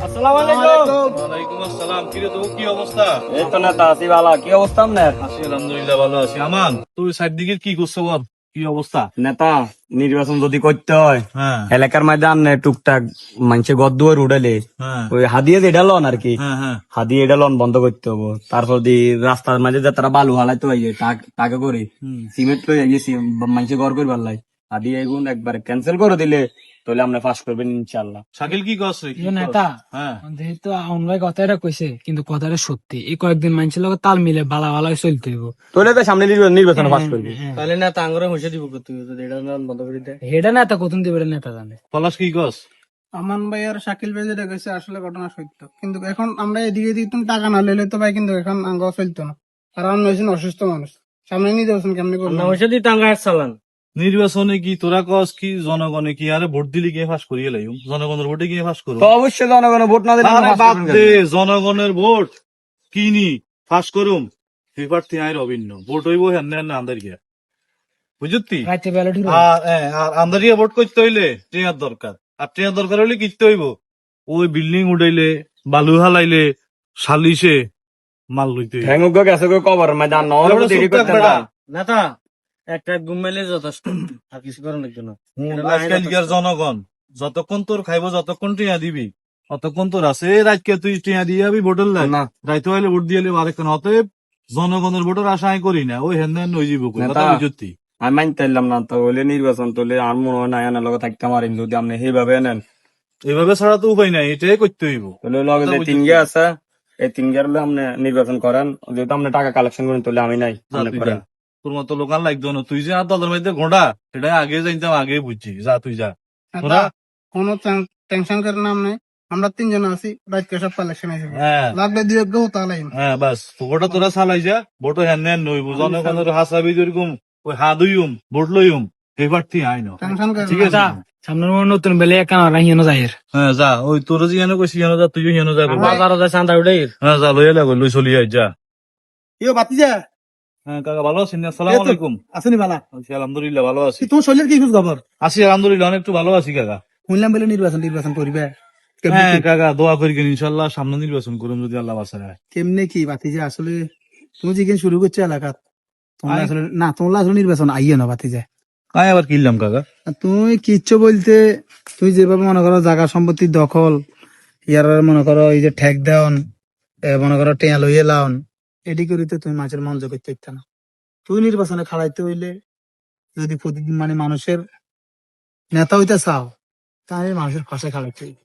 আসসালামু আলাইকুম। ওয়ালাইকুম আসসালাম। কিরে তো কি অবস্থা? এই তো নেতা আছি ভালো, কি অবস্থা আপনার? আছি আলহামদুলিল্লাহ, ভালো আছি। আমান, তুই সাইড দিকে কি করছো বল, কি অবস্থা? নেতা, নির্বাচন যদি করতে হয় হ্যাঁ এলাকার মধ্যে আনলে টুকটাক মানুষের ঘর দুয়ার উঠালে হ্যাঁ ওই হাদিয়ে যেটা লন আর কি, হ্যাঁ হ্যাঁ হাদিয়ে এটা লন বন্ধ করতে হবো। তারপর দি রাস্তার মাঝে যে তারা বালু হালাইতে হয় টাকা করে হুম। সিমেন্ট লই গেছি মানুষের ঘর করবার লাই, হাদিয়ে এগুন একবার ক্যান্সেল করে দিলে তাহলে আমরা পাস করবেন ইনশাল্লাহ। শাকিল কি করছে? কি ইয়ে করছে? নেতা, হ্যাঁ যেহেতু আউন ভাই কথাটা কইছে, কিন্তু কথাটা সত্যি। এই কয়েকদিন মানুষের লগে তাল মিলে বালা বালা চলতে হইব। তাহলে তো সামনে নির্বাচনে পাস করবি। তাহলে নেতা আঙ্গুরে হুঁসে দিব তুই যদি এটা বন্ধ করে দে। হেডা নেতা কতদিন দিবে নেতা জানে। পলাশ কি কস? আমান ভাই আর শাকিল ভাই যেটা কইছে আসলে ঘটনা সত্য, কিন্তু এখন আমরা এদিকে দিকে তুমি টাকা না লইলে তো ভাই কিন্তু এখন আঙ্গ চলতো না। কারণ হয়েছেন অসুস্থ মানুষ, সামনে নিয়ে যাচ্ছেন কেমনি করবো? হুঁসে দিতে আঙ্গা চালান। নির্বাচনে কি তোরা কস কি জনগণে কি আরে ভোট দিলে গিয়ে ফাঁস করিয়ে লাইম? জনগণের ভোটে গিয়ে ফাঁস করো? তো অবশ্যই জনগণ ভোট না দিলে আমরা আরে pass বাদ করবেন দে, কেন? জনগণের ভোট কিনি ফাঁস করুম। এই প্রার্থী আইর অভিন্ন ভোট হইব হেন আন্দার গিয়া, বুঝতি? রাতে বেলা ঢুকে আর আন্দারিয়া ভোট করতে হইলে ট্রেয়ার দরকার, আর ট্রেয়ার দরকার হইলে কিনতে হইব ওই বিল্ডিং উঠাইলে বালু হালাইলে সালিশে মাল লইতে হইব। ঠ্যাঙ্গুক গেছে গো কবর ময়দান নহলে তো দেরি করতে না। নেতা একটা ঘুমাইলে যথেষ্ট, আর কিছু করার জন্য। আজকালকার জনগণ যতক্ষণ তোর খাইব, যতক্ষণ টিয়া দিবি অতক্ষণ তোর আছে। রাজকে তুই টিয়া দিয়ে যাবি ভোটের লাই, না। রাইতে হইলে ভোট দিয়ে আরেকখান। অতএব জনগণের ভোটের আশা আমি করি না, ওই হেন হেন নই জীব নেতা। কথা বুঝতি। আমি মানতে পারলাম না তো হইলে নির্বাচন তোলে আর মনে হয় না এনার লগে থাকতে পারিম যদি আপনি সেইভাবে নেন। এইভাবে ছাড়া তো উপায় নাই, এটাই করতে হইব। তাহলে লগে যে তিন গে আছে এই তিন গের আপনি নির্বাচন করেন, যেহেতু আপনি টাকা কালেকশন করেন তাহলে আমি নাই যা আপনি তুই করেন। যা, তোর মতো লোকাল লাগতো না। তুই যে আর দলের মধ্যে ঘোড়া, সেটা আগে জানতাম, আগে বুঝছি। যা তুই যা। নেতা, কোনো টেনশন করার নাম নাই, আমরা তিনজন আছি, রাজকে সব কালেকশন হয়ে যাবে। হ্যাঁ লাগলে দুই এক তাহলে হ্যাঁ বাস, ভোটটা তোরা চালাই যা। ভোট হেন হেন নইব, জনগণের হাসাবি যেরকম ওই হা দুইম ভোট লইম এই প্রার্থী আইন। টেনশন করেন ঠিক না। আছে? সামনের নতুন বেলে একান রাহিয়ানো যায়। হ্যাঁ যা, ওই তোর জিয়ানো কইছি ইয়ানো যা, তুইও ইয়ানো যা করবি। বাজারও যায় চান্দা উঠাই। হ্যাঁ যা, লইয়া লাগো, লই চলি আই যা। ইয়ে বাতি যা হ্যাঁ কাকা ভালো আছেন? আসসালামু আলাইকুম। আসেনি বালা, আছি আলহামদুলিল্লাহ, ভালো আছি। তোমার শরীরের কি খোঁজ খবর? আছি আলহামদুলিল্লাহ, অনেক একটু ভালো আছি কাকা। শুনলাম বলে নির্বাচন করবে, হ্যাঁ কাকা, দোয়া করি ইনশাল্লাহ সামনে নির্বাচন করুন যদি আল্লাহ বাঁচায়। কেমনে কি বাতি যা আসলে তুমি জিজ্ঞেস শুরু করছো এলাকাত, তোমরা আই- আসলে না, তোমরা আসলে নির্বাচন আইয়ে না বাতি যা। কাই আবার কিনলাম কাকা? আর তুমি কিচ্ছু বলতে, তুমি যেভাবে মনে করো জায়গা সম্পত্তির দখল, ইয়ার মনে করো এই যে ঠেক দেওন, মনে করো টেয়া লইয়ে লাউন, এটি করিতে তুমি মাছের মন জগৎ দেখতে না। তুই নির্বাচনে খাড়াইতে হইলে যদি প্রতিদিন মানে মানুষের নেতা হইতে চাও, তাহলে মানুষের পাশে খাড়াইতে হইবে।